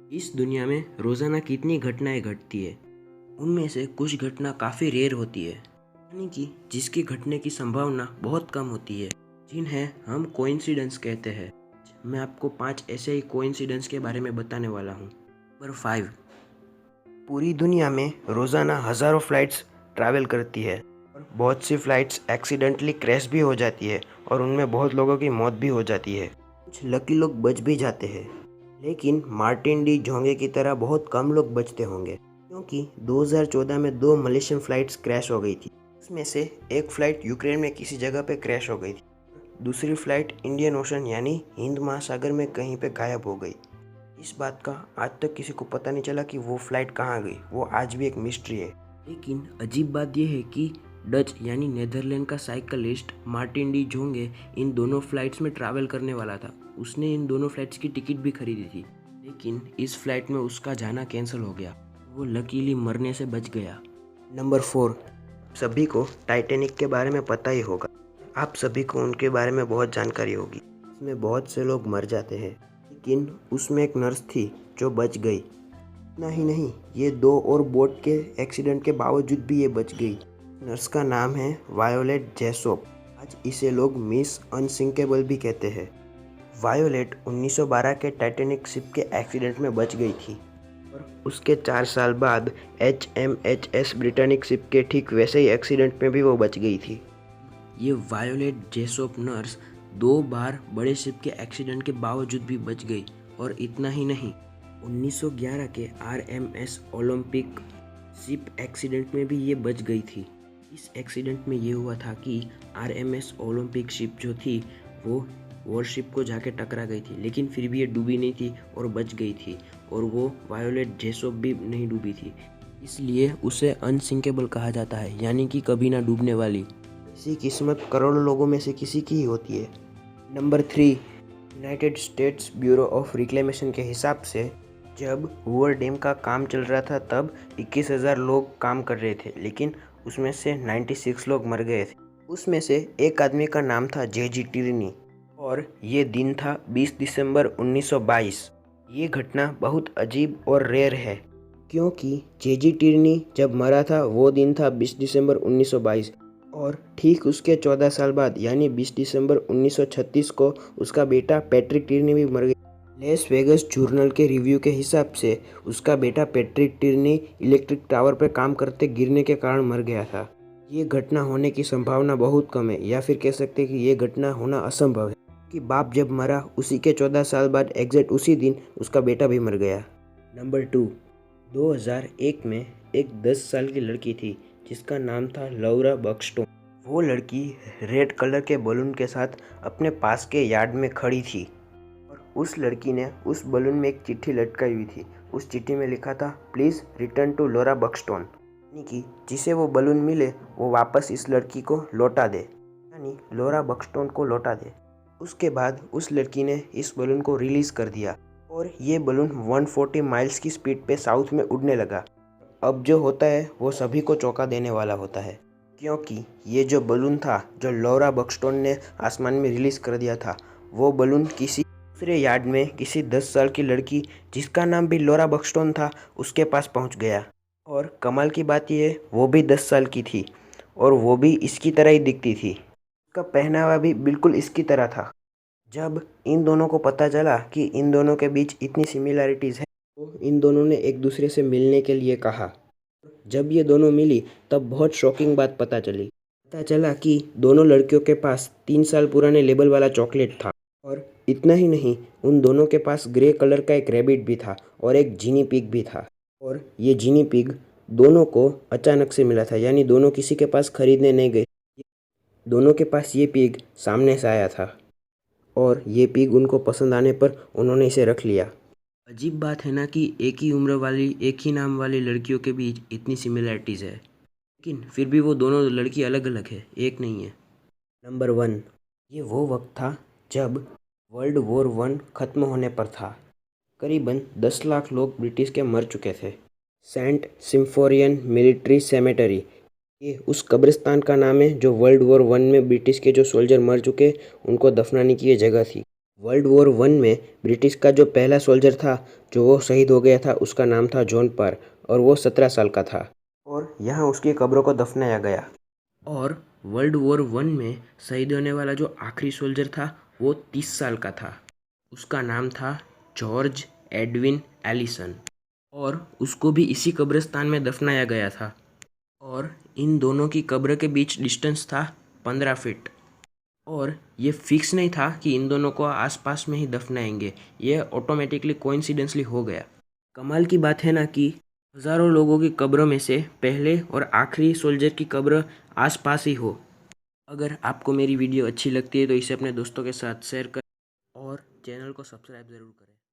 इस दुनिया में रोज़ाना कितनी घटनाएं घटती है। उनमें से कुछ घटना काफ़ी रेयर होती है, यानी कि जिसकी घटने की संभावना बहुत कम होती है, जिन्हें हम कोइंसिडेंस कहते हैं। मैं आपको 5 ऐसे ही कोइंसिडेंस के बारे में बताने वाला हूँ। नंबर 5। पूरी दुनिया में रोज़ाना हज़ारों फ्लाइट्स ट्रैवल करती है और बहुत सी फ्लाइट्स एक्सीडेंटली क्रैश भी हो जाती है और उनमें बहुत लोगों की मौत भी हो जाती है। कुछ लकी लोग बच भी जाते हैं, लेकिन मार्टिन डी जोंगे की तरह बहुत कम लोग बचते होंगे, क्योंकि 2014 में 2 मलेशियन फ्लाइट्स क्रैश हो गई थी। उसमें से एक फ़्लाइट यूक्रेन में किसी जगह पे क्रैश हो गई थी, दूसरी फ़्लाइट इंडियन ओशन यानी हिंद महासागर में कहीं पे गायब हो गई। इस बात का आज तक किसी को पता नहीं चला कि वो फ़्लाइट कहाँ गई। वो आज भी एक मिस्ट्री है। लेकिन अजीब बात यह है कि डच यानी नीदरलैंड का साइकिलिस्ट मार्टिन डी जोंगे इन दोनों फ्लाइट्स में ट्रैवल करने वाला था। उसने इन दोनों फ्लाइट्स की टिकट भी खरीदी थी, लेकिन इस फ्लाइट में उसका जाना कैंसिल हो गया। वो लकीली मरने से बच गया। नंबर 4। सभी को टाइटैनिक के बारे में पता ही होगा। आप सभी को उनके बारे में बहुत जानकारी होगी। इसमें बहुत से लोग मर जाते हैं, लेकिन उसमें एक नर्स थी जो बच गई। इतना ही नहीं, ये 2 और बोट के एक्सीडेंट के बावजूद भी ये बच गई। नर्स का नाम है वायोलेट जेसोप। आज इसे लोग मिस अनसिंकेबल भी कहते हैं। वायोलेट 1912 के टाइटैनिक शिप के एक्सीडेंट में बच गई थी और उसके 4 साल बाद HMHS ब्रिटानिक शिप के ठीक वैसे ही एक्सीडेंट में भी वो बच गई थी। ये वायोलेट जेसोप नर्स 2 बार बड़े शिप के एक्सीडेंट के बावजूद भी बच गई। और इतना ही नहीं, 1911 के RMS ओलंपिक शिप एक्सीडेंट में भी ये बच गई थी। इस एक्सीडेंट में ये हुआ था कि RMS ओलंपिक शिप जो थी वो वॉरशिप को जाके टकरा गई थी, लेकिन फिर भी ये डूबी नहीं थी और बच गई थी। और वो वायोलेट जेसोप भी नहीं डूबी थी, इसलिए उसे अनसिंकेबल कहा जाता है, यानी कि कभी ना डूबने वाली। इसी किस्मत करोड़ों लोगों में से किसी की ही होती है। Number 3। United states bureau of reclamation के हिसाब से जब हूवर डैम का काम चल रहा था तब 21,000 लोग काम कर रहे थे, लेकिन उसमें से 96 लोग मर गए थे। उसमें से एक आदमी का नाम था जेजी टिर्नी और ये दिन था 20 दिसंबर 1922। ये घटना बहुत अजीब और रेयर है, क्योंकि जेजी टिर्नी जब मरा था वो दिन था 20 दिसंबर 1922 और ठीक उसके 14 साल बाद यानी 20 दिसंबर 1936 को उसका बेटा पैट्रिक टिर्नी भी मर गया। लेस वेगस जर्नल के रिव्यू के हिसाब से उसका बेटा पैट्रिक टिर्नी इलेक्ट्रिक टावर पर काम करते गिरने के कारण मर गया था। ये घटना होने की संभावना बहुत कम है, या फिर कह सकते हैं कि ये घटना होना असंभव है, कि बाप जब मरा उसी के 14 साल बाद एग्जैक्ट उसी दिन उसका बेटा भी मर गया। नंबर 2। 2001 में एक 10 साल की लड़की थी जिसका नाम था लौरा बक्सटोन। वो लड़की रेड कलर के बलून के साथ अपने पास के यार्ड में खड़ी थी और उस लड़की ने उस बलून में एक चिट्ठी लटकाई हुई थी। उस चिट्ठी में लिखा था, प्लीज़ रिटर्न टू लौरा बक्सटोन, यानी कि जिसे वो बलून मिले वो वापस इस लड़की को लौटा दे, यानी लौरा बक्सटोन को लौटा दे। उसके बाद उस लड़की ने इस बलून को रिलीज़ कर दिया और ये बलून 140 माइल्स की स्पीड पे साउथ में उड़ने लगा। अब जो होता है वो सभी को चौंका देने वाला होता है, क्योंकि ये जो बलून था जो लौरा बक्सटोन ने आसमान में रिलीज़ कर दिया था, वो बलून किसी दूसरे यार्ड में किसी 10 साल की लड़की जिसका नाम भी लौरा बक्सटोन था उसके पास पहुंच गया। और कमाल की बात यह है, वो भी 10 साल की थी और वो भी इसकी तरह ही दिखती थी। उसका पहनावा भी बिल्कुल इसकी तरह था। जब इन दोनों को पता चला कि इन दोनों के बीच इतनी सिमिलैरिटीज़ है, तो इन दोनों ने एक दूसरे से मिलने के लिए कहा। जब ये दोनों मिली तब बहुत शॉकिंग बात पता चला कि दोनों लड़कियों के पास 3 साल पुराने लेबल वाला चॉकलेट था। और इतना ही नहीं, उन दोनों के पास ग्रे कलर का एक रैबिट भी था और एक जिनी पिग भी था। और ये जिनी पिग दोनों को अचानक से मिला था, यानी दोनों किसी के पास खरीदने नहीं गए। दोनों के पास ये पिग सामने से आया था और ये पिग उनको पसंद आने पर उन्होंने इसे रख लिया। अजीब बात है ना कि एक ही उम्र वाली एक ही नाम वाली लड़कियों के बीच इतनी सिमिलैरिटीज़ है, लेकिन फिर भी वो दोनों लड़की अलग अलग है, एक नहीं है। नंबर 1। ये वो वक्त था जब वर्ल्ड वॉर 1 ख़त्म होने पर था। करीबन 10 लाख लोग ब्रिटिश के मर चुके थे। सेंट सिम्फोरियन मिलिट्री सेमेटरी, ये उस कब्रिस्तान का नाम है जो वर्ल्ड वॉर 1 में ब्रिटिश के जो सोल्जर मर चुके उनको दफनाने की ये जगह थी। वर्ल्ड वॉर वन में ब्रिटिश का जो पहला सोल्जर था जो वो शहीद हो गया था, उसका नाम था जॉन पार और वो 17 साल का था और यहाँ उसकी कब्रों को दफनाया गया। और वर्ल्ड वॉर वन में शहीद होने वाला जो आखिरी सोल्जर था वो 30 साल का था। उसका नाम था जॉर्ज एडविन एलिसन और उसको भी इसी कब्रिस्तान में दफनाया गया था। और इन दोनों की कब्र के बीच डिस्टेंस था 15 फीट और ये फिक्स नहीं था कि इन दोनों को आसपास में ही दफनाएंगे, ये ऑटोमेटिकली कोइंसिडेंसली हो गया। कमाल की बात है ना कि हज़ारों लोगों की कब्रों में से पहले और आखिरी सोल्जर की कब्र आसपास ही हो। अगर आपको मेरी वीडियो अच्छी लगती है तो इसे अपने दोस्तों के साथ शेयर करें और चैनल को सब्सक्राइब ज़रूर करें।